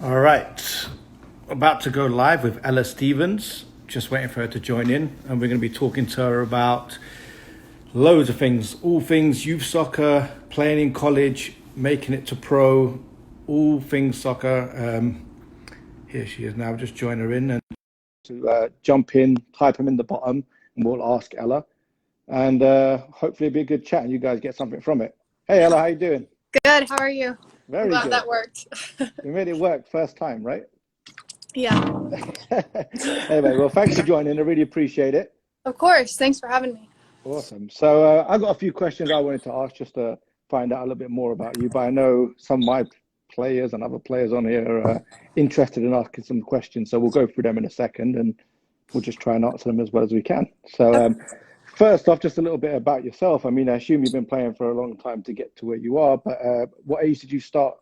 All right. About to go live with Ella Stevens. Just waiting for her to join in. And we're going to be talking to her about loads of things. All things youth soccer, playing in college, making it to pro, all things soccer. Here she is now. Just join her in and to jump in, type them in the bottom, and we'll ask Ella. And hopefully it'll be a good chat and you guys get something from it. Hey, Ella, how you doing? Good. How are you? Very I'm glad good. that worked. We made it work first time, right? Yeah. Anyway, well, thanks for joining. I really appreciate it. Of course. Thanks for having me. Awesome. So I've got a few questions I wanted to ask just to find out a little bit more about you. But I know some of my players and other players on here are interested in asking some questions. So we'll go through them in a second and we'll just try and answer them as well as we can. So first off, just a little bit about yourself. I mean, I assume you've been playing for a long time to get to where you are, but what age did you start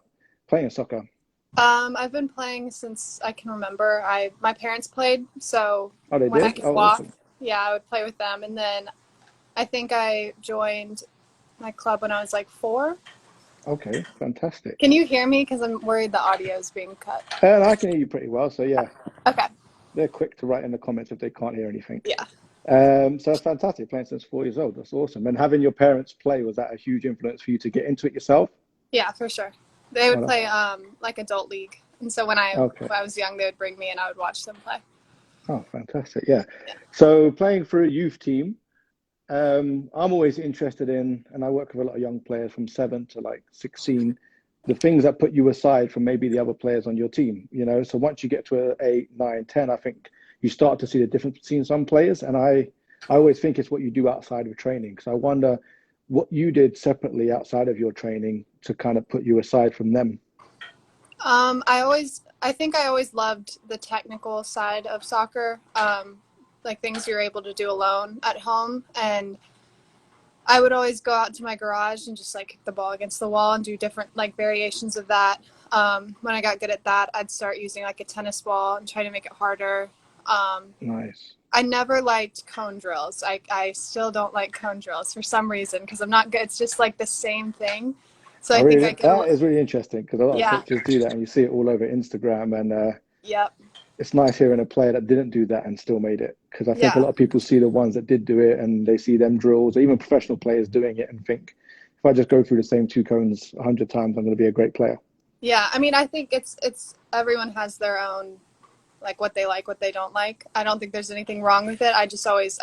playing soccer? I've been playing since I can remember. My parents played, so Oh, they when I did? could Oh, walk, awesome. yeah, I would play with them. And then I think I joined my club when I was like 4. Okay, fantastic. Can you hear me? Because I'm worried the audio is being cut. And I can hear you pretty well, so yeah. Okay. They're quick to write in the comments if they can't hear anything. Yeah. So that's fantastic, playing since 4 years old. That's awesome. And having your parents play, was that a huge influence for you to get into it yourself? Yeah, for sure. They would Oh, play like adult league. And so when okay. I was young, they would bring me and I would watch them play. Oh, fantastic. Yeah. So playing for a youth team, I'm always interested in, and I work with a lot of young players from 7 to like 16, the things that put you aside from maybe the other players on your team, you know? So once you get to 8, 9, 10, I think you start to see the difference between some players. And I always think it's what you do outside of training. Because I wonder what you did separately outside of your training to kind of put you aside from them. I think I always loved the technical side of soccer, like things you're able to do alone at home. And I would always go out to my garage and just like kick the ball against the wall and do different like variations of that. When I got good at that, I'd start using like a tennis ball and try to make it harder. Nice. I never liked cone drills. I still don't like cone drills for some reason because I'm not good. It's just like the same thing. So I I think really, I get that is really interesting because a lot of yeah, coaches do that and you see it all over Instagram. And yep, it's nice hearing a player that didn't do that and still made it. Because I think a yeah. lot of people see the ones that did do it and they see them drills, or even professional players doing it and think, if I just go through the same 2 cones 100 times, I'm going to be a great player. Yeah, I mean, I think it's everyone has their own like what they don't like. I don't think there's anything wrong with it. I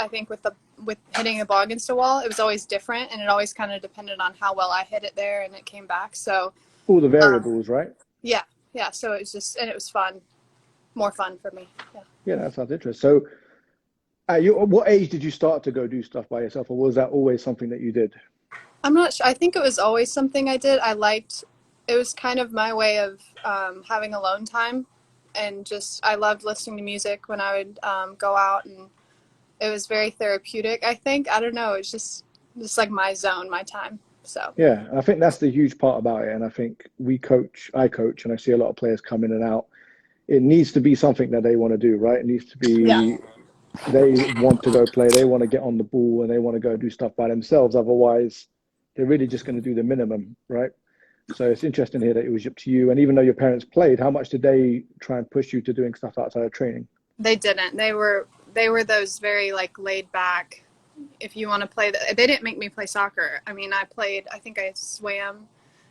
think with hitting a ball against a wall, it was always different, and it always kind of depended on how well I hit it there and it came back. So All the um, variables, right? yeah, yeah. So it was just and it was fun, more fun for me. Yeah. Yeah, that sounds interesting. So, what age did you start to go do stuff by yourself, or was that always something that you did? I'm not sure. I think it was always something I did. It was kind of my way of having alone time, and just I loved listening to music when I would go out, and it was very therapeutic. I think I don't know. It's just like my zone, my time. So Yeah, I think that's the huge part about it. And I think I coach, and I see a lot of players come in and out. It needs to be something that they want to do, right? It needs to yeah, be they want to go play, they want to get on the ball, and they want to go do stuff by themselves. Otherwise, they're really just going to do the minimum, right? So it's interesting here that it was up to you. And even though your parents played, how much did they try and push you to doing stuff outside of training? they didn't. They were those very like laid back. If you want to play, they didn't make me play soccer. I mean, I played. I think I swam,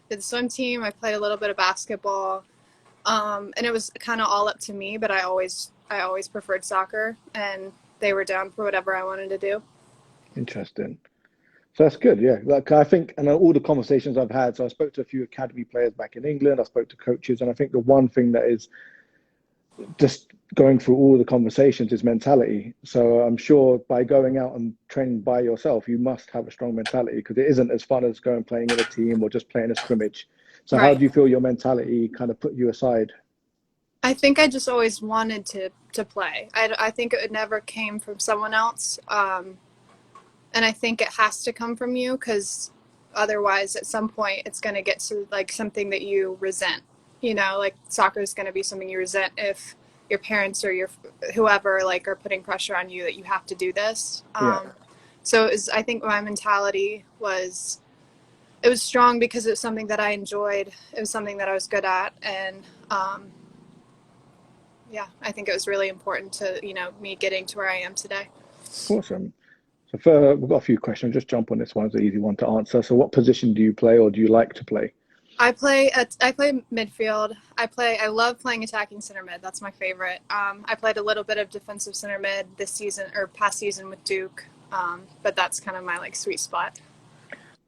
did the swim team. I played a little bit of basketball, and it was kind of all up to me. But I always preferred soccer, and they were down for whatever I wanted to do. Interesting. So that's good, yeah. Like I think, and all the conversations I've had, so I spoke to a few academy players back in England, I spoke to coaches, and I think the one thing that is just going through all the conversations is mentality. So I'm sure by going out and training by yourself, you must have a strong mentality because it isn't as fun as going playing in a team or just playing a scrimmage. So how Right. do you feel your mentality kind of put you aside? I think I just always wanted to play. I think it never came from someone else. And I think it has to come from you because otherwise at some point it's going to get to like something that you resent, like soccer is going to be something you resent if your parents or your whoever like are putting pressure on you that you have to do this. Yeah, So I think my mentality was it was strong because it was something that I enjoyed. It was something that I was good at. And yeah, I think it was really important to, me getting to where I am today. Awesome. So we've got a few questions. Just jump on this one. It's an easy one to answer. So what position do you play or do you like to play? I play midfield. I love playing attacking center mid. That's my favorite. I played a little bit of defensive center mid this season or past season with Duke. But that's kind of my like sweet spot.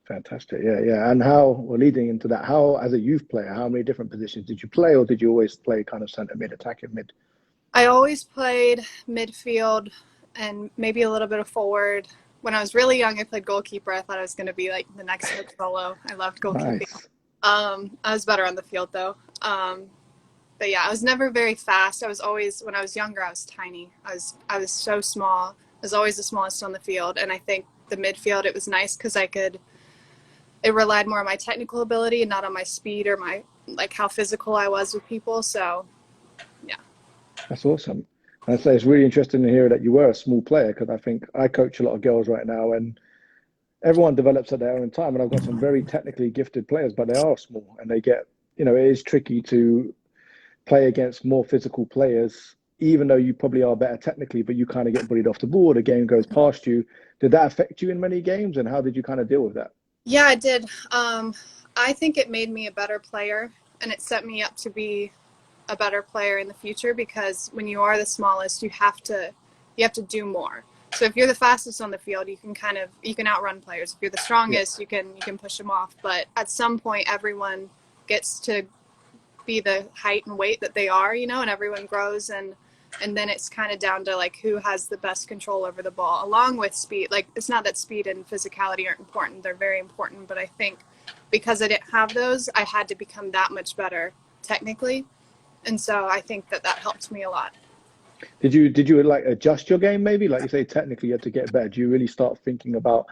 Fantastic. Yeah, yeah. And we're leading into that, how, as a youth player, how many different positions did you play, or did you always play kind of center mid, attacking mid? I always played midfield and maybe a little bit of forward. When I was really young, I played goalkeeper. I thought I was going to be like the next Coach Solo. I loved goalkeeping. Nice. I was better on the field though. But yeah, I was never very fast. I was always, when I was younger, I was tiny. I was so small. I was always the smallest on the field. And I think the midfield, it was nice because it relied more on my technical ability and not on my speed or my, like how physical I was with people. So yeah. That's awesome. And I say it's really interesting to hear that you were a small player, because I think I coach a lot of girls right now, and everyone develops at their own time. And I've got some very technically gifted players, but they are small, and they get, it is tricky to play against more physical players, even though you probably are better technically, but you kind of get bullied off the ball. The game goes past you. Did that affect you in many games, and how did you kind of deal with that? Yeah, it did. I think it made me a better player, and it set me up to be a better player in the future, because when you are the smallest, you have to do more. So if you're the fastest on the field, you can outrun players. If you're the strongest, you can push them off. But at some point, everyone gets to be the height and weight that they are, and everyone grows, and then it's kind of down to like who has the best control over the ball, along with speed. Like, it's not that speed and physicality aren't important; they're very important. But I think because I didn't have those, I had to become that much better technically, and so I think that helped me a lot. Did you like adjust your game, maybe? Like you say, technically you had to get better. Do you really start thinking about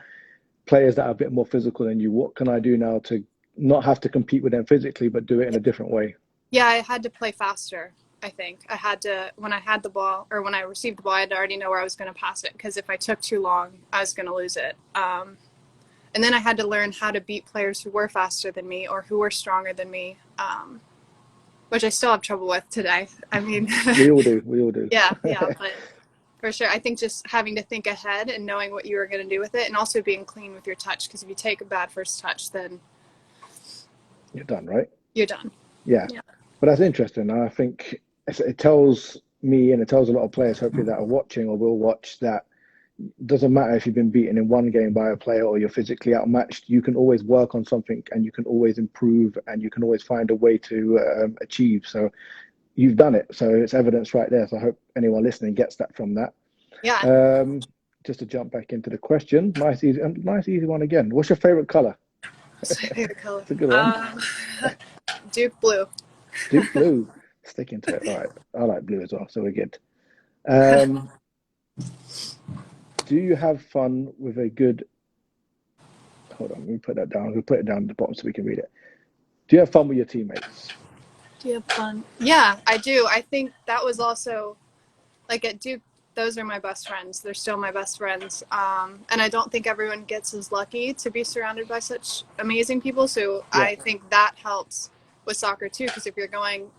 players that are a bit more physical than you? What can I do now to not have to compete with them physically, but do it in a different way? Yeah, I had to play faster. I think I had to, when I had the ball or when I received the ball, I had to already know where I was going to pass it, because if I took too long, I was going to lose it. And then I had to learn how to beat players who were faster than me or who were stronger than me, which I still have trouble with today. I mean, We all do. We all do. yeah, but for sure, I think just having to think ahead and knowing what you were going to do with it, and also being clean with your touch, because if you take a bad first touch, then You're done, right? you're done. Yeah. Yeah. But that's interesting. I think it tells me, and it tells a lot of players, hopefully, that are watching or will watch, that it doesn't matter if you've been beaten in one game by a player or you're physically outmatched. You can always work on something, and you can always improve, and you can always find a way to achieve. So you've done it. So it's evidence right there. So I hope anyone listening gets that from that. Yeah. Just to jump back into the question, nice easy one again. What's your favorite color? What's my favorite color? It's a good one. Duke blue. Duke blue. Sticking to it. All right. I like blue as well, so we're good. Um, do you have fun with a good... Hold on, let me put that down. We'll put it down at the bottom so we can read it. Do you have fun with your teammates? Do you have fun? Yeah, I do. I think that was also, like at Duke, those are my best friends. They're still my best friends. And I don't think everyone gets as lucky to be surrounded by such amazing people. So Yeah. I think that helps with soccer too, because if you're going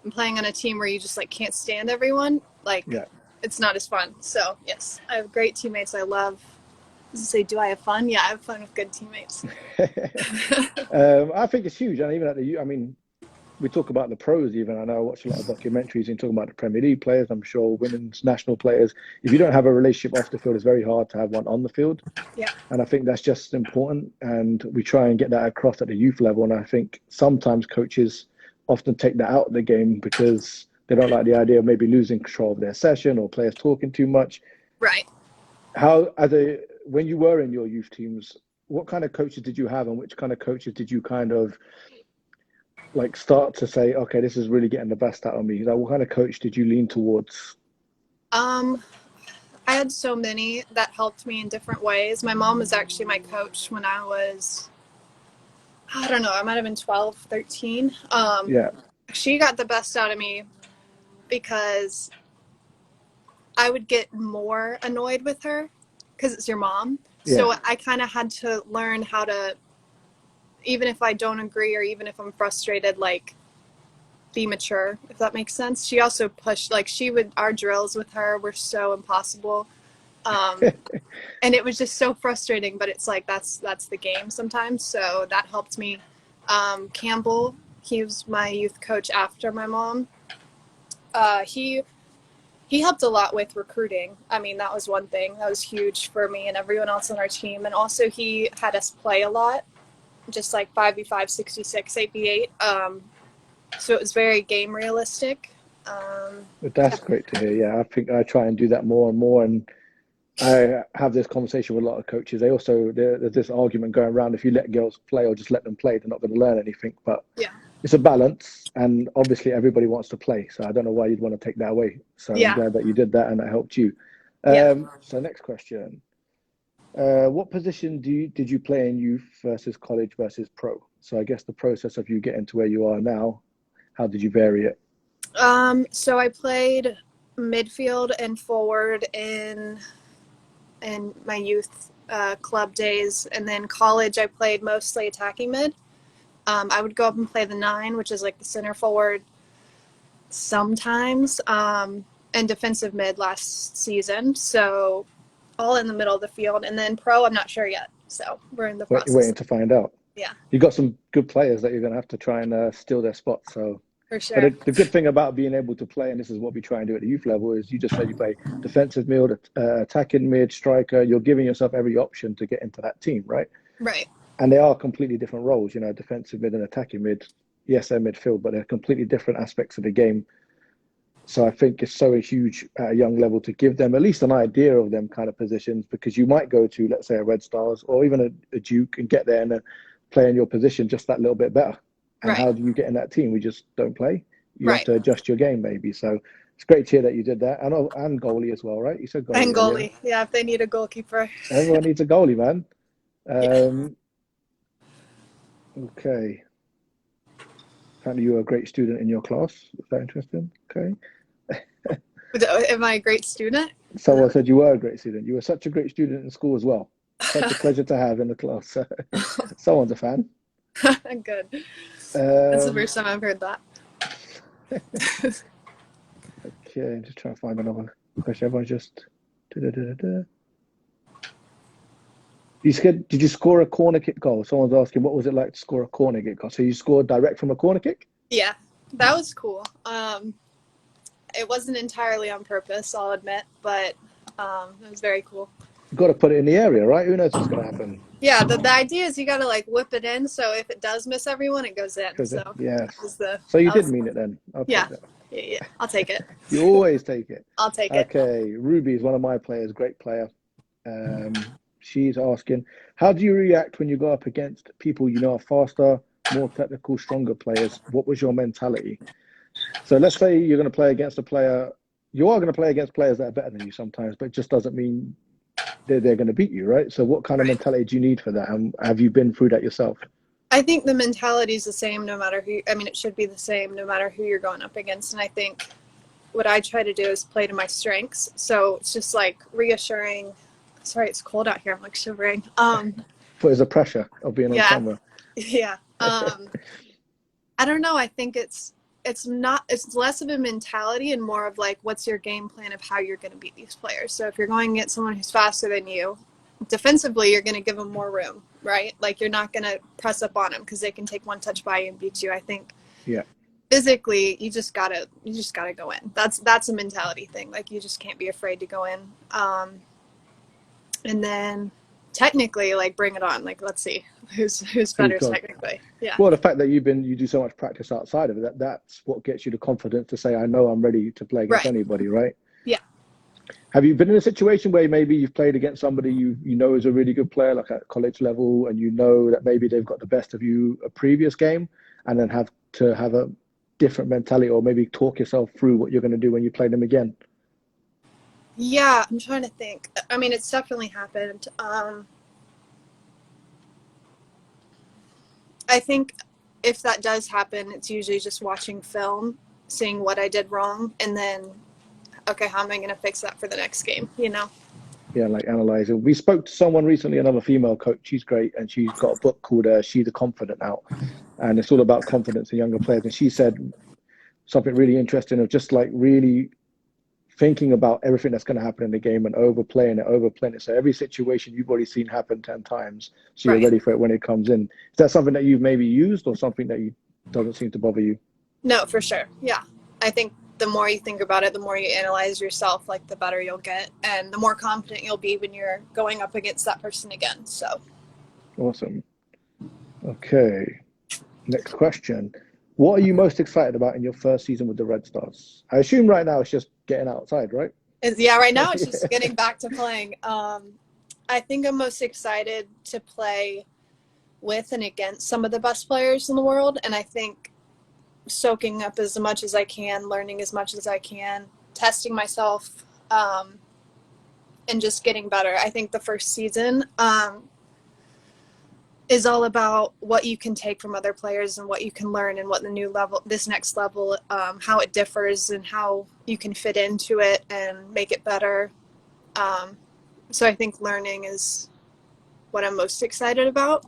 and playing on a team where you just like can't stand everyone, like Yeah. it's not as fun. So yes, I have great teammates. I love to say, do I have fun? Yeah, I have fun with good teammates. I think it's huge. And even I mean, we talk about the pros even. I know I watch a lot of documentaries and talk about the Premier League players, I'm sure women's national players. If you don't have a relationship off the field, it's very hard to have one on the field. Yeah. And I think that's just important. And we try and get that across at the youth level. And I think sometimes coaches often take that out of the game because they don't like the idea of maybe losing control of their session or players talking too much. Right. When you were in your youth teams, what kind of coaches did you have, and which kind of coaches did you kind of like start to say, okay, this is really getting the best out of me? Like, what kind of coach did you lean towards? I had so many that helped me in different ways. My mom was actually my coach when I was, I don't know, I might have been 12, 13. Yeah. She got the best out of me because I would get more annoyed with her because it's your mom. Yeah. So I kind of had to learn how to, even if I don't agree or even if I'm frustrated, like be mature, if that makes sense. She also pushed, like our drills with her were so impossible. And it was just so frustrating, but it's like, that's the game sometimes. So that helped me. Campbell, he was my youth coach after my mom. He helped a lot with recruiting. I mean, that was one thing that was huge for me and everyone else on our team. And also he had us play a lot, just like 5v5, 66, 8v8. So it was very game realistic. But that's great to hear. Yeah, I think I try and do that more and more. And I have this conversation with a lot of coaches. There's this argument going around: if you let girls play or just let them play, they're not going to learn anything. But Yeah. it's a balance, and obviously everybody wants to play. So I don't know why you'd want to take that away. So Yeah. I'm glad that you did that and that helped you. Yeah. So next question: what position did you play in youth versus college versus pro? So I guess the process of you getting to where you are now, how did you vary it? So I played midfield and forward in my youth club days, and then college I played mostly attacking mid. I would go up and play the 9, which is like the center forward sometimes, and defensive mid last season. So all in the middle of the field. And then pro, I'm not sure yet. So we're in the process. Waiting to find out. Yeah. You've got some good players that you're going to have to try and steal their spot. So For sure. But the good thing about being able to play, and this is what we try and do at the youth level, is you just say you play defensive mid, attacking mid, striker. You're giving yourself every option to get into that team, right? Right. And they are completely different roles, defensive mid and attacking mid. Yes, they're midfield, but they're completely different aspects of the game. So I think it's so huge at a young level to give them at least an idea of them kind of positions, because you might go to, let's say, a Red Stars or even a Duke and get there and play in your position just that little bit better. And Right. how do you get in that team? We just don't play. You Right. have to adjust your game, maybe. So it's great to hear that you did that. And goalie as well, right? You said goalie. And goalie. Yeah, if they need a goalkeeper. Everyone needs a goalie, man. Okay. Apparently you were a great student in your class. Is that interesting? Okay. Am I a great student? Someone said you were a great student. You were such a great student in school as well. Such a pleasure to have in the class. Someone's a fan. Good. That's the first time I've heard that. Okay, I'm just trying to find another question. Everyone's just... Did you score a corner kick goal? Someone's asking, what was it like to score a corner kick goal? So you scored direct from a corner kick? Yeah, that was cool. It wasn't entirely on purpose, I'll admit, but it was very cool. You've got to put it in the area, right? Who knows what's going to happen? Yeah, the idea is you got to like whip it in, so if it does miss everyone, it goes in. Yeah. So you did mean it then? Yeah, I'll take it. You always take it. I'll take it. Okay, Ruby is one of my players, great player. She's asking, how do you react when you go up against people you know are faster, more technical, stronger players? What was your mentality? So let's say you're going to play against a player. You are going to play against players that are better than you sometimes, but it just doesn't mean they're going to beat you, right? So what kind of mentality do you need for that? And have you been through that yourself? I think the mentality is the same no matter who. I mean, it should be the same no matter who you're going up against. And I think what I try to do is play to my strengths. So it's just like reassuring. Sorry, it's cold out here. I'm like shivering. But there's a pressure of being on camera. Yeah. I don't know. I think it's less of a mentality and more of like, what's your game plan of how you're going to beat these players? So if you're going against someone who's faster than you, defensively, you're going to give them more room, right? Like you're not going to press up on them because they can take one touch by you and beat you. I think. Yeah. Physically, you just gotta go in. That's a mentality thing. Like you just can't be afraid to go in. And then technically, like bring it on. Like let's see who's better technically. Yeah. Well, the fact that you do so much practice outside of it, that's what gets you the confidence to say, I know I'm ready to play against anybody, right? Yeah. Have you been in a situation where maybe you've played against somebody you know is a really good player, like at college level, and you know that maybe they've got the best of you a previous game, and then have to have a different mentality, or maybe talk yourself through what you're going to do when you play them again? Yeah, I'm trying to think. I mean, it's definitely happened. I think if that does happen, it's usually just watching film, seeing what I did wrong, and then, okay, how am I going to fix that for the next game, Yeah, like analyzing. We spoke to someone recently, another female coach. She's great, and she's got a book called She the Confident out, and it's all about confidence in younger players. And she said something really interesting of just like really thinking about everything that's going to happen in the game and overplaying it. So every situation you've already seen happen 10 times, so you're Right. ready for it when it comes in. Is that something that you've maybe used or something that you doesn't seem to bother you? No, for sure. Yeah. I think the more you think about it, the more you analyze yourself, like the better you'll get and the more confident you'll be when you're going up against that person again. So, Awesome. Okay. Next question. What are you most excited about in your first season with the Red Stars? I assume right now it's just getting outside, right? yeah, right now it's just getting back to playing. I think I'm most excited to play with and against some of the best players in the world. And I think soaking up as much as I can, learning as much as I can, testing myself, and just getting better. I think the first season is all about what you can take from other players and what you can learn and what the new level, this next level, how it differs and how you can fit into it and make it better. So I think learning is what I'm most excited about,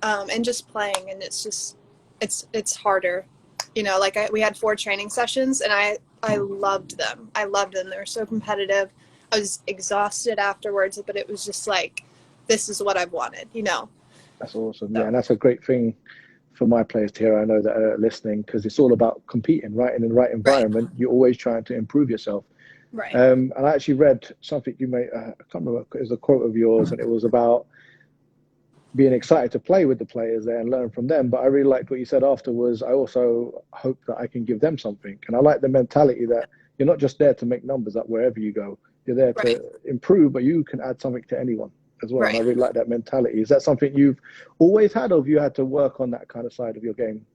and just playing. And it's just, it's harder, you know, like we had 4 training sessions and I loved them. I loved them. They were so competitive. I was exhausted afterwards, but it was just like, this is what I've wanted, you know? That's awesome. So, Yeah, and that's a great thing for my players to hear. I know that are listening because it's all about competing, right? And in the right environment, you're always trying to improve yourself. right. And I actually read something you made, I can't remember, it was a quote of yours, and it was about being excited to play with the players there and learn from them. But I really liked what you said afterwards. I also hope that I can give them something. And I like the mentality that you're not just there to make numbers up wherever you go. You're there Right. to improve, but you can add something to anyone as well. And I Right. really like that mentality. Is that something you've always had, or have you had to work on that kind of side of your game?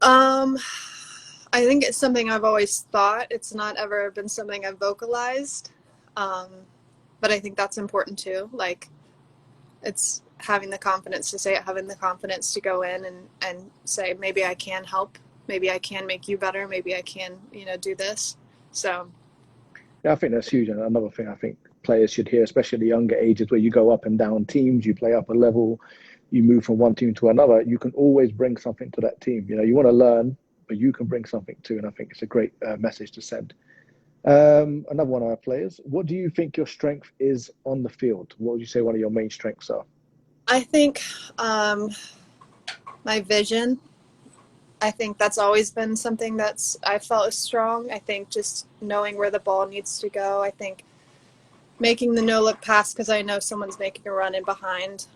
I think it's something I've always thought. It's not ever been something I've vocalized. But I think that's important too. Like, it's having the confidence to say it, having the confidence to go in and say, maybe I can help. Maybe I can make you better. Maybe I can, you know, do this. So, Yeah, I think that's huge. And another thing I think players should hear, especially at the younger ages where you go up and down teams, you play up a level, you move from one team to another, you can always bring something to that team. You know, you want to learn, but you can bring something too. And I think it's a great message to send. Another one of our players, what do you think your strength is on the field? What would you say one of your main strengths are? I think my vision. I think that's always been something that's I felt is strong. I think just knowing where the ball needs to go. I think making the no look pass because I know someone's making a run in behind.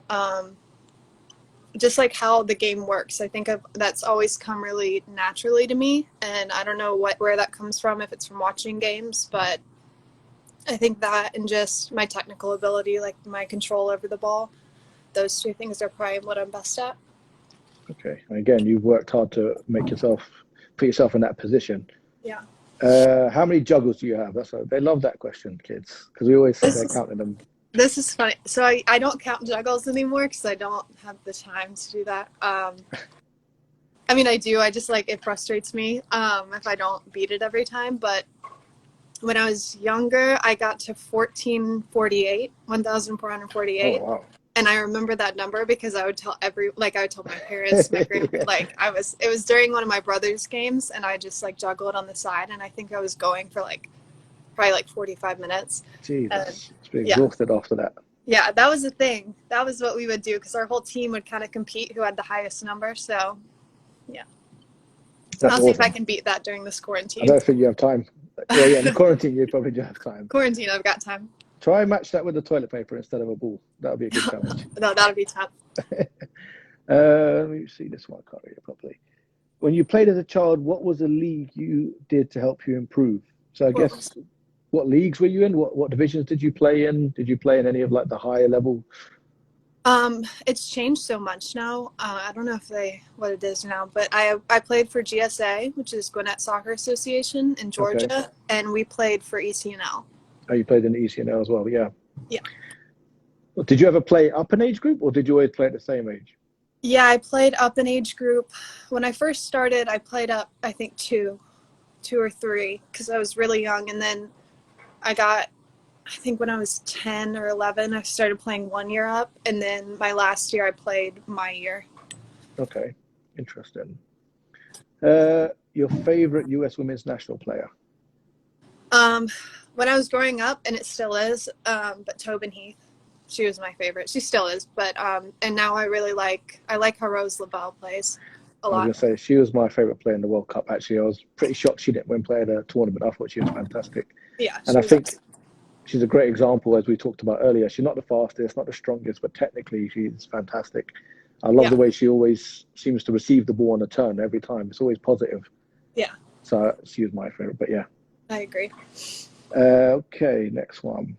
Just like how the game works. I think that's always come really naturally to me, and I don't know where that comes from, if it's from watching games, but I think that and just my technical ability, like my control over the ball, those 2 things are probably what I'm best at. Okay. And again, you've worked hard to put yourself in that position. Yeah. How many juggles do you have? They love that question, kids, because we always sit there counting them. This is funny. So I don't count juggles anymore because I don't have the time to do that. I mean, I do. I just like, it frustrates me if I don't beat it every time. But when I was younger, I got to 1,448. Oh, wow. And I remember that number because I would tell I would tell my parents, my grandma, it was during one of my brother's games and I just like juggled on the side and I think I was going for probably 45 minutes. Jesus. It's been exhausted after that. Yeah, that was the thing. That was what we would do because our whole team would kind of compete who had the highest number. So, yeah. I'll see if I can beat that during this quarantine. I don't think you have time. Well, yeah, in the quarantine, you probably do have time. Quarantine, I've got time. Try and match that with the toilet paper instead of a ball. That would be a good challenge. No, that would be tough. Let me see this one. I can't read it properly. When you played as a child, what was the league you did to help you improve? So I guess, what leagues were you in? What divisions did you play in? Did you play in any of like the higher level? It's changed so much now. I don't know what it is now, but I played for GSA, which is Gwinnett Soccer Association in Georgia, and we played for ECNL. Oh, you played in the ECNL as well, yeah. Yeah. Well, did you ever play up an age group, or did you always play at the same age? Yeah, I played up an age group. When I first started, I played up, I think, two or three, because I was really young, and then I think when I was 10 or 11, I started playing 1 year up, and then my last year I played my year. Okay, interesting. your favorite US women's national player? When I was growing up, and it still is, but Tobin Heath, she was my favorite. She still is, but and now I like how Rose Lavelle plays a I was lot. going to say she was my favorite player in the World Cup. Actually, I was pretty shocked she didn't win player of the tournament. I thought she was fantastic, Yeah, and I think she's a great example, as we talked about earlier. She's not the fastest, not the strongest, but technically she's fantastic. I love the way she always seems to receive the ball on the turn every time. It's always positive. Yeah. So she was my favorite, but yeah. I agree. Okay, next one.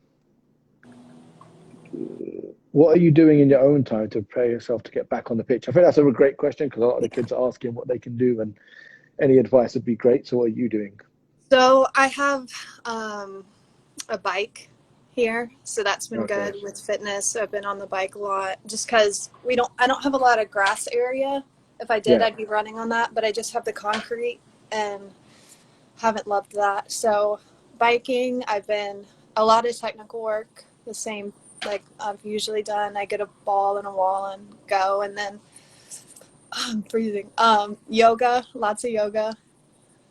What are you doing in your own time to prepare yourself to get back on the pitch? I think that's a great question because a lot of the kids are asking what they can do, and any advice would be great. So what are you doing? So I have a bike here, so that's been good with fitness. I've been on the bike a lot just because I don't have a lot of grass area. If I did, I'd be running on that, but I just have the concrete and haven't loved that. So biking, I've been a lot of technical work, the same like I've usually done. I get a ball and a wall and go, and then I'm freezing. Yoga, lots of yoga.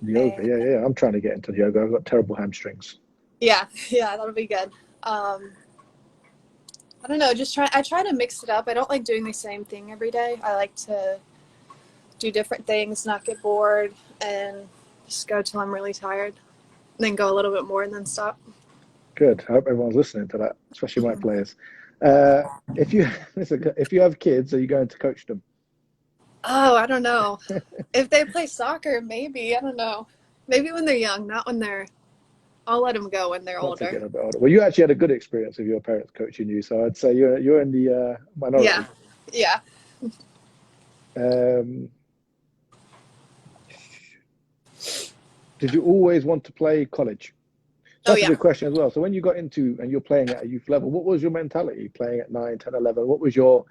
Yoga, yeah. I'm trying to get into yoga. I've got terrible hamstrings. Yeah, that'll be good. I don't know, I try to mix it up. I don't like doing the same thing every day. I like to do different things, not get bored, and just go till I'm really tired. Then go a little bit more and then stop. Good. I hope everyone's listening to that, especially my players. If you have kids, are you going to coach them? Oh, I don't know. If they play soccer, maybe. I don't know. Maybe when they're young, not when I'll let them go when they're older. Get a bit older. Well, you actually had a good experience of your parents coaching you, so I'd say you're in the minority. Yeah. Did you always want to play college? That's a good question as well. So when you got into and you're playing at a youth level, what was your mentality playing at 9, 10, 11? What was your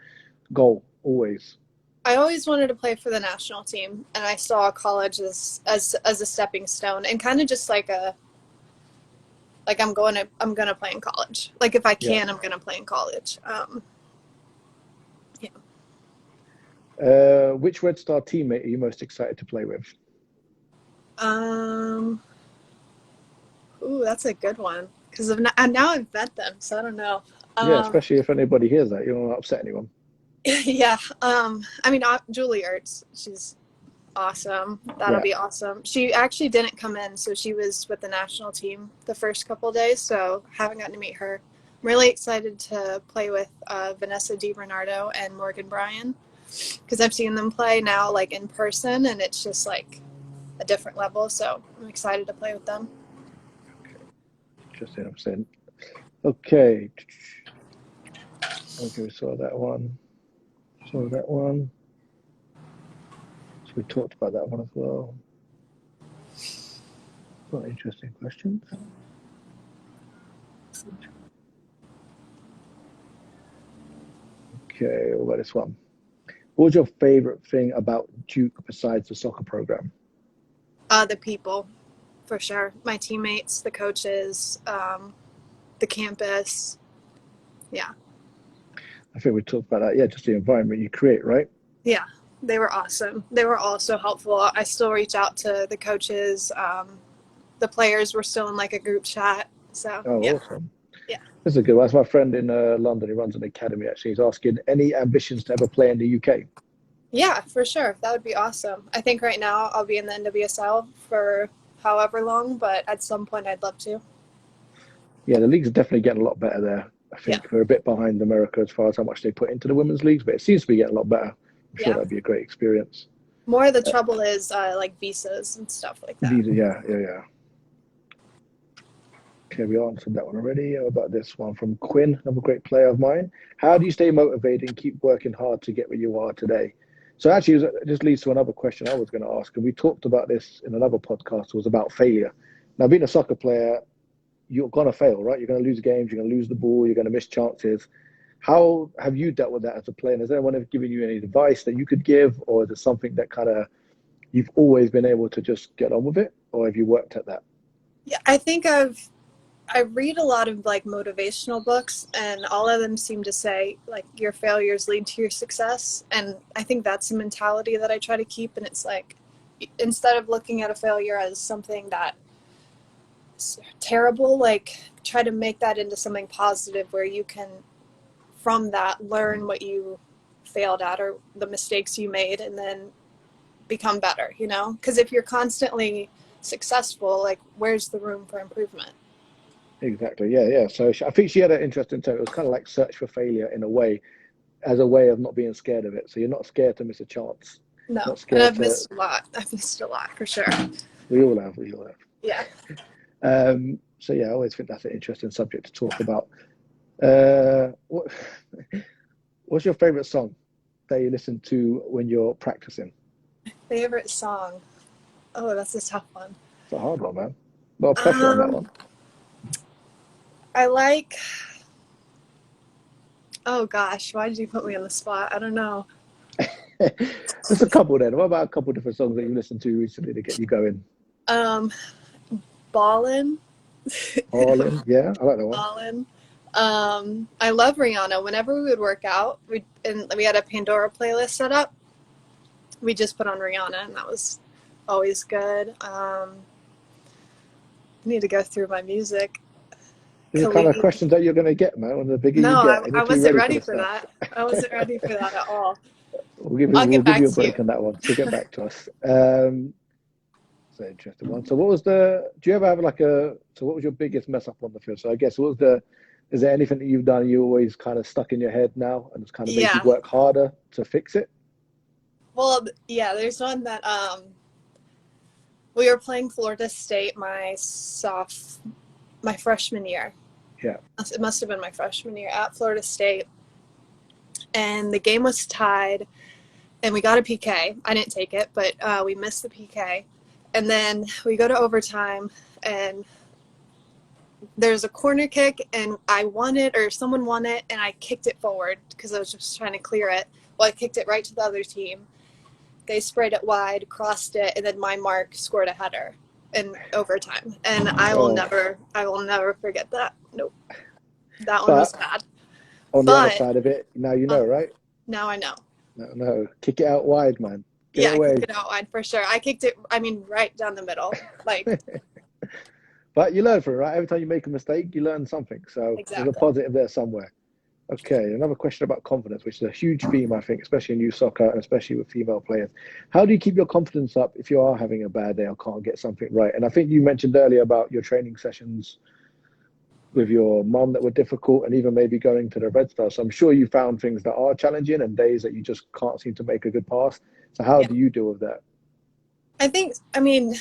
goal always? I always wanted to play for the national team, and I saw college as a stepping stone, and kind of just like I'm gonna play in college. Like if I can, I'm gonna play in college. Which Red Star teammate are you most excited to play with? Ooh, that's a good one because now I've met them, so I don't know. Especially if anybody hears that, you don't want to upset anyone. Yeah. I mean, Julie Ertz, she's awesome. That'll be awesome. She actually didn't come in, so she was with the national team the first couple of days, so haven't gotten to meet her. I'm really excited to play with Vanessa DiBernardo and Morgan Bryan because I've seen them play now like in person, and it's just like a different level, so I'm excited to play with them. Interesting. I'm saying. Okay, we saw that one. So we talked about that one as well. What interesting questions. Okay, what about this one? What was your favorite thing about Duke besides the soccer program? The people, for sure. My teammates, the coaches, the campus. Yeah. I think we talked about that. Yeah, just the environment you create, right? Yeah, they were awesome. They were all so helpful. I still reach out to the coaches. The players were still in like a group chat. So, awesome. Yeah. This is a good one. That's my friend in London. He runs an academy, actually. He's asking, any ambitions to ever play in the UK? Yeah, for sure. That would be awesome. I think right now I'll be in the NWSL for however long, but at some point I'd love to. Yeah, the league's definitely getting a lot better there. I think we're a bit behind America as far as how much they put into the women's leagues, but it seems to be getting a lot better. I'm sure that'd be a great experience. More of the trouble is like visas and stuff like that. Yeah. Okay, we answered that one already. How about this one from Quinn, another great player of mine? How do you stay motivated and keep working hard to get where you are today? So actually, it just leads to another question I was going to ask, and we talked about this in another podcast, was about failure. Now, being a soccer player, you're going to fail, right? You're going to lose games, you're going to lose the ball, you're going to miss chances. How have you dealt with that as a player? And has anyone ever given you any advice that you could give, or is it something that kind of you've always been able to just get on with it, or have you worked at that? Yeah, I think I read a lot of like motivational books, and all of them seem to say like your failures lead to your success. And I think that's the mentality that I try to keep. And it's like, instead of looking at a failure as something that's terrible, like try to make that into something positive where you can, from that, learn what you failed at or the mistakes you made and then become better, you know? Because if you're constantly successful, like where's the room for improvement? Exactly. Yeah, yeah. So I think she had an interesting term. It was kind of like search for failure in a way, as a way of not being scared of it. So you're not scared to miss a chance, No. not And scared I've to. missed a lot. I've missed a lot for sure. We all have. We all Yeah. have. So yeah, I always think that's an interesting subject to talk about. What what's your favorite song that you listen to when you're practicing? Favorite song. Oh, that's a tough one. It's a hard one, man. A lot of pressure on that Um, one. I like, oh gosh, why did you put me on the spot? I don't know. Just a couple then. What about a couple different songs that you listened to recently to get you going? Um, Ballin'. Harlan, yeah, I like that one. Ballin'. I love Rihanna. Whenever we would work out, we had a Pandora playlist set up. We just put on Rihanna, and that was always good. I need to go through my music. These are the kind of Khalid. questions that you're going to get, man. And the bigger you No, get, you I need to be wasn't ready for ready this for stuff. that. I wasn't ready for that at all. We'll I'll get give back you a to break you. on that one. So get back to us. It's an interesting one. So what was do you ever have like so what was your biggest mess up on the field? So I guess is there anything that you've done you always kind of stuck in your head now and it's kind of made you Yeah. work harder to fix it? Well, yeah, there's one that we were playing Florida State my freshman year. Yeah. It must have been my freshman year at Florida State. And the game was tied and we got a PK. I didn't take it, but we missed the PK. And then we go to overtime and there's a corner kick and I won it or someone won it and I kicked it forward because I was just trying to clear it. Well, I kicked it right to the other team. They sprayed it wide, crossed it, and then my mark scored a header in overtime. And Oh, I will never forget that. Nope. That one was but bad. on the other But side of it, now you know, right? now I know. No, no, kick it out wide, man. Get it Yeah, I kicked away. it out wide for sure. I kicked it, I mean, right down the middle. Like, But you learn from it, right? Every time you make a mistake, you learn something. So there's a exactly. positive there somewhere. Okay, another question about confidence, which is a huge theme, I think, especially in youth soccer and especially with female players. How do you keep your confidence up if you are having a bad day or can't get something right? And I think you mentioned earlier about your training sessions with your mum that were difficult and even maybe going to the Red Star. So I'm sure you found things that are challenging and days that you just can't seem to make a good pass. So how Yeah. do you deal with that? I mean,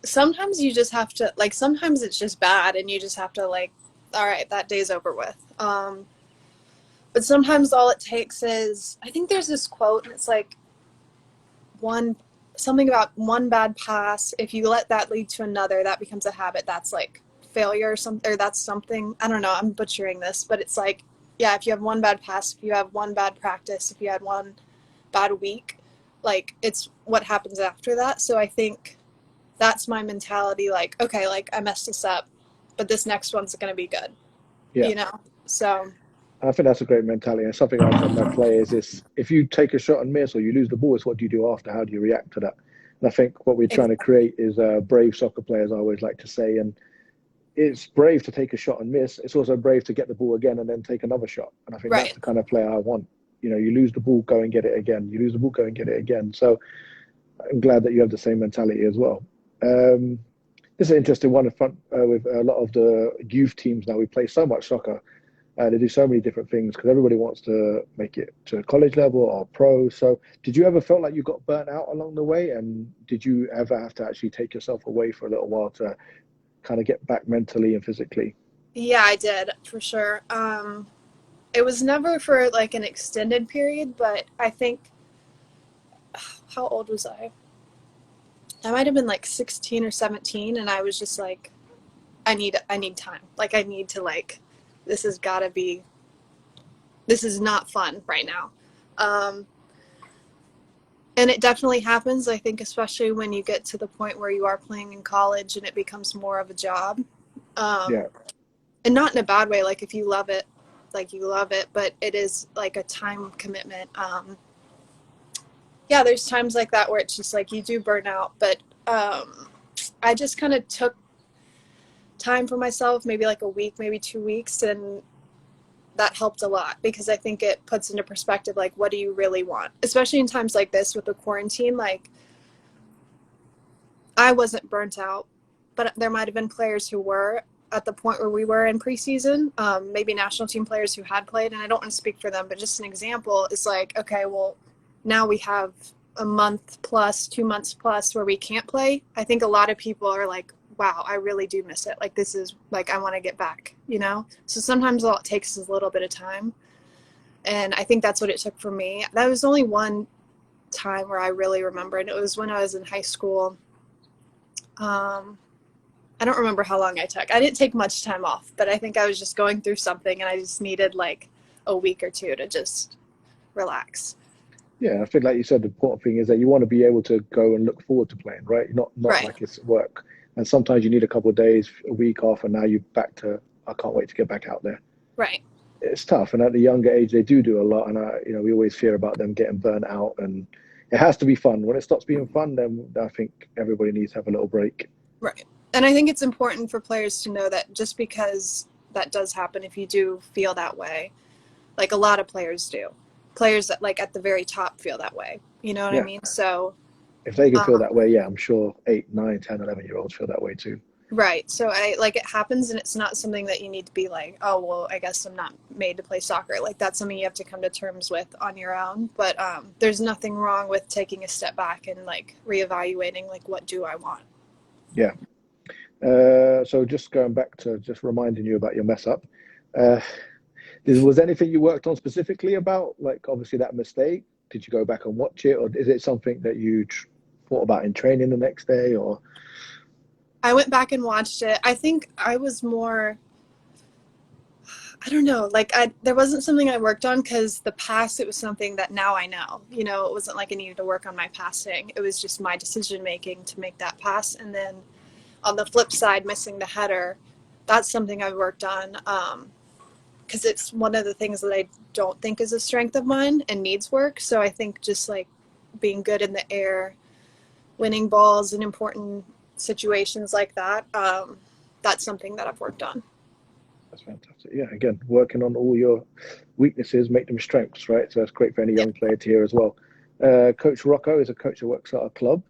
sometimes you just have to, like, sometimes it's just bad and you just have to, like, all right, that day's over with. But sometimes all it takes is, I think there's this quote and it's like, something about one bad pass, if you let that lead to another, that becomes a habit. That's like failure or something, or that's something, I don't know, I'm butchering this, but it's like, yeah, if you have one bad pass, if you have one bad practice, if you had one bad week, like it's what happens after that. So I think that's my mentality, like, okay, like I messed this up, but this next one's going to be good, Yeah. you know? So I think that's a great mentality. And something I tell my players is if you take a shot and miss or you lose the ball, it's what do you do after? How do you react to that? And I think what we're trying to create is brave soccer players, I always like to say. And it's brave to take a shot and miss. It's also brave to get the ball again and then take another shot. And I think that's right. the kind of player I want. You know, you lose the ball, go and get it again. You lose the ball, go and get it again. So I'm glad that you have the same mentality as well. This is an interesting one in front with a lot of the youth teams now. We play so much soccer. They do so many different things because everybody wants to make it to college level or pro. So, did you ever feel like you got burnt out along the way? And did you ever have to actually take yourself away for a little while to kind of get back mentally and physically? Yeah, I did for sure. It was never for like an extended period, but I think, how old was I? I might have been like 16 or 17, and I was just like, I need time. Like I need to, like, this has got to be, this is not fun right now. Um, and it definitely happens, I think, especially when you get to the point where you are playing in college and it becomes more of a job. Um, Yeah, and not in a bad way, like if you love it, like you love it, but it is like a time commitment. Yeah, there's times like that where it's just like you do burn out, but I just kind of took time for myself, maybe like a week, maybe 2 weeks, and that helped a lot because I think it puts into perspective, like, what do you really want? Especially in times like this with the quarantine, like, I wasn't burnt out, but there might have been players who were at the point where we were in preseason, maybe national team players who had played, and I don't want to speak for them, but just an example is like, okay, well, now we have a month plus, 2 months plus where we can't play. I think a lot of people are like, wow, I really do miss it. Like, this is like, I want to get back, you know? So sometimes all it takes is a little bit of time. And I think that's what it took for me. That was only one time where I really remember, and it was when I was in high school. I don't remember how long I took. I didn't take much time off, but I think I was just going through something and I just needed like a week or two to just relax. Yeah, I think like you said, the important thing is that you want to be able to go and look forward to playing, right? Not Right. like it's work. And sometimes you need a couple of days, a week off, and now you're back to, I can't wait to get back out there. Right. It's tough, and at the younger age, they do a lot, and we always fear about them getting burnt out, and it has to be fun. When it stops being fun, then I think everybody needs to have a little break. Right. And I think it's important for players to know that just because that does happen, if you do feel that way, like a lot of players do, players that like at the very top feel that way. You know what I Yeah, mean? So, if they can feel um, that way, yeah, I'm sure 8, 9, 10, 11-year-olds feel that way too. right. So I like it happens and it's not something that you need to be like, oh, well, I guess I'm not made to play soccer. Like that's something you have to come to terms with on your own. But there's nothing wrong with taking a step back and like reevaluating like what do I want? Yeah. So just going back to just reminding you about your mess up. Uh, was anything you worked on specifically about, like obviously that mistake? Did you go back and watch it, or is it something that you thought about in training the next day, or? I went back and watched it. I think I was more, I don't know, like there wasn't something I worked on because the pass, it was something that now I know. You know, it wasn't like I needed to work on my passing. It was just my decision making to make that pass. And then on the flip side, missing the header, that's something I worked on because it's one of the things that I don't think is a strength of mine and needs work. So I think just like being good in the air, winning balls in important situations like that, that's something that I've worked on. That's fantastic. Yeah, again, working on all your weaknesses, make them strengths, right? So that's great for any Yeah. young player to hear as well. Coach Rocco is a coach that works at a club.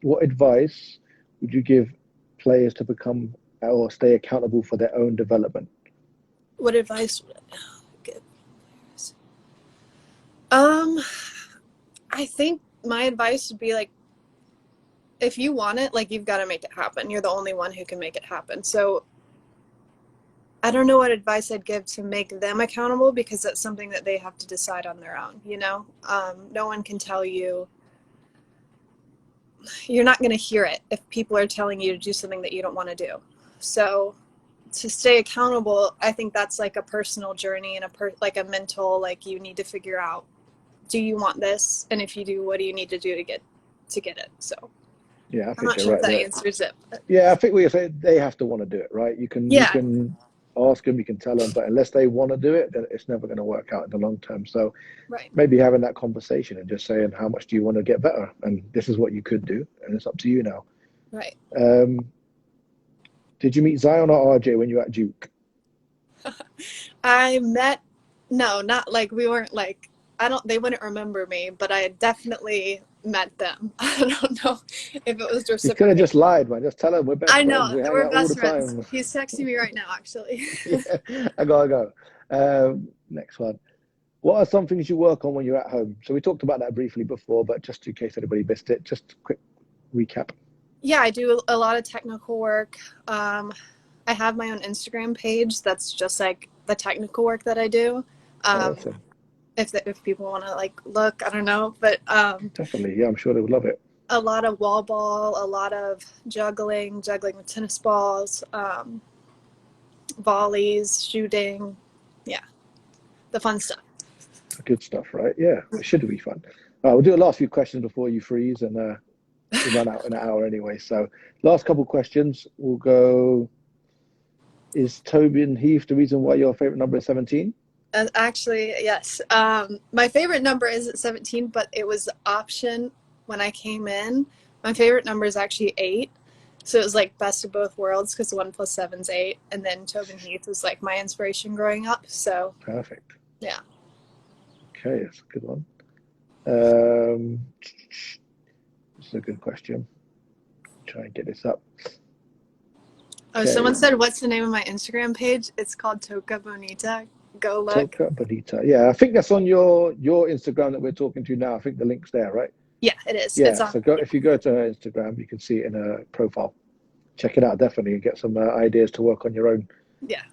What advice would you give players to become or stay accountable for their own development? What advice would I give? Um, I think my advice would be like, if you want it, like you've got to make it happen. You're the only one who can make it happen. So I don't know what advice I'd give to make them accountable because that's something that they have to decide on their own, you know? No one can tell you. You're not going to hear it if people are telling you to do something that you don't want to do. So to stay accountable, I think that's like a personal journey and like a mental, like you need to figure out, do you want this? And if you do, what do you need to do to get it? So Yeah, I I'm think not you're sure if right that there. answers it. But Yeah, I think we say they have to want to do it, right? You yeah, can ask them, you can tell them, but unless they want to do it, then it's never going to work out in the long term. So right. maybe having that conversation and just saying how much do you want to get better, and this is what you could do, and it's up to you now. Right. Um, did you meet Zion or RJ when you were at Duke? I met, no, not like we weren't like, I don't, they wouldn't remember me, but I definitely met them. I don't know if it was You could have reciprocated. just lied, man. Just tell them we're best I know, friends. We hang we're out all the best friends. time. He's texting me right now, actually. Yeah, I gotta go. Next one. What are some things you work on when you're at home? So we talked about that briefly before, but just in case anybody missed it, just a quick recap. Yeah, I do a lot of technical work. I have my own Instagram page that's just like the technical work that I do. Oh, Um, awesome. if people want to like look, I don't know, but Definitely. Yeah, I'm sure they would love it. a lot of wall ball, a lot of juggling with tennis balls, volleys, shooting. Yeah, the fun stuff. Good stuff, right? Yeah, it should be fun. We'll do the last few questions before you freeze, and we run out in an hour anyway. So, last couple questions. We'll go. Is Tobin Heath the reason why your favorite number is 17? Actually, yes. My favorite number isn't 17, but it was the option when I came in. My favorite number is actually 8. So it was like best of both worlds because 1 plus 7's 8. And then Tobin Heath was like my inspiration growing up. So, Perfect. yeah. Okay, that's a good one. This is a good question. Try and get this up. Oh, Okay. someone said, what's the name of my Instagram page? It's called Toca Bonita. Go look. Toca Bonita. Yeah, I think that's on your Instagram that we're talking to now. I think the link's there, right? Yeah, it is. Yeah, It's on. so if you go to her Instagram, you can see it in her profile. Check it out, definitely, and get some ideas to work on your own. Yeah.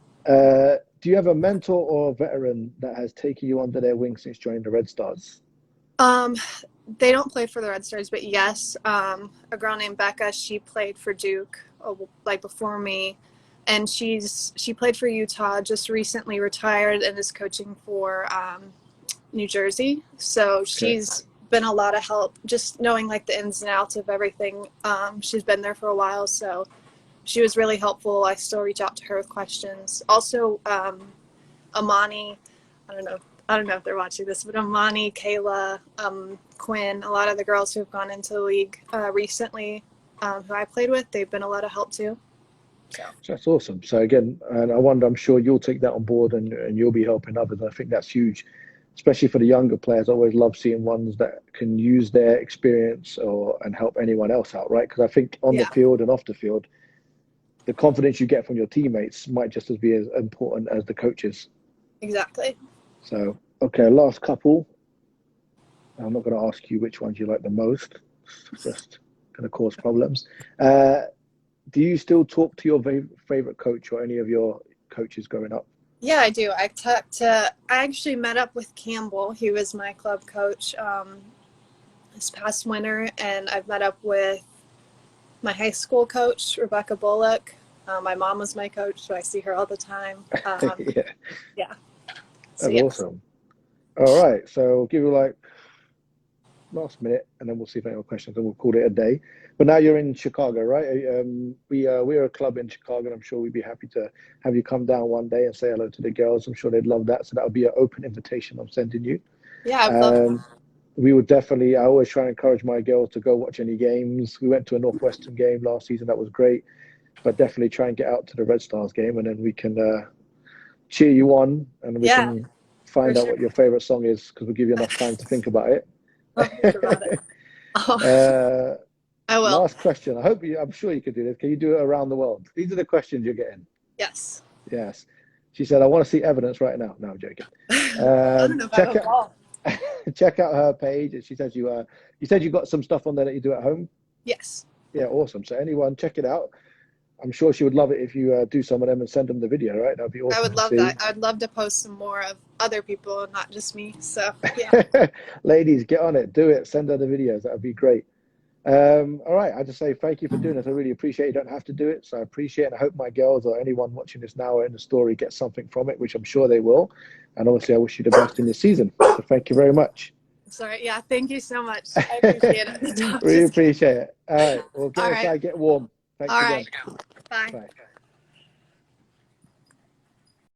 Do you have a mentor or veteran that has taken you under their wing since joining the Red Stars? They don't play for the Red Stars, but yes, a girl named Becca, she played for Duke, like before me, and she played for Utah, just recently retired, and is coaching for New Jersey. So she's been a lot of help, just knowing like the ins and outs of everything. She's been there for a while, so she was really helpful. I still reach out to her with questions. Also, Amani, I don't know if they're watching this, but Amani, Kayla, Quinn, a lot of the girls who have gone into the league recently, who I played with, they've been a lot of help too. So that's awesome. So again, and I wonder, I'm sure you'll take that on board and you'll be helping others. I think that's huge, especially for the younger players. I always love seeing ones that can use their experience and help anyone else out, right? Because I think on the field and off the field, the confidence you get from your teammates might just be as important as the coaches. Exactly. So, okay, last couple. I'm not going to ask you which ones you like the most. It's just going to cause problems. Do you still talk to your favorite coach or any of your coaches growing up? Yeah, I do. I actually met up with Campbell. He was my club coach this past winter, and I've met up with my high school coach, Rebecca Bullock. My mom was my coach, so I see her all the time. Yeah. That's awesome. All right, so we'll give you like last minute, and then we'll see if any more questions, and we'll call it a day. But now you're in Chicago, right? We're a club in Chicago, and I'm sure we'd be happy to have you come down one day and say hello to the girls. I'm sure they'd love that. So that would be an open invitation I'm sending you. Yeah, I'd love that. We would definitely, I always try and encourage my girls to go watch any games. We went to a Northwestern game last season. That was great. But definitely try and get out to the Red Stars game, and then we can cheer you on, and we can find out what your favorite song is, because we'll give you enough time to think about it. I'll think about it. I will. Last question. I'm sure you could do this. Can you do it around the world? These are the questions you're getting. Yes. Yes. She said, I want to see evidence right now. No, I'm joking. I don't know if I will. Check out her page. She says you said you got some stuff on there that you do at home? Yes. Yeah, awesome. So anyone, check it out. I'm sure she would love it if you do some of them and send them the video, right? That'd be awesome. I would love that. I'd love to post some more of other people and not just me. So, yeah. Ladies, get on it. Do it. Send her the videos. That would be great. All right. I just say thank you for doing this. I really appreciate it. You don't have to do it. So I appreciate it. And I hope my girls or anyone watching this now or in the story gets something from it, which I'm sure they will. And obviously, I wish you the best in this season. So thank you very much. Sorry. Yeah. Thank you so much. I appreciate it. Really appreciate it. All right. Well, get warm. Thanks again. Bye. Bye.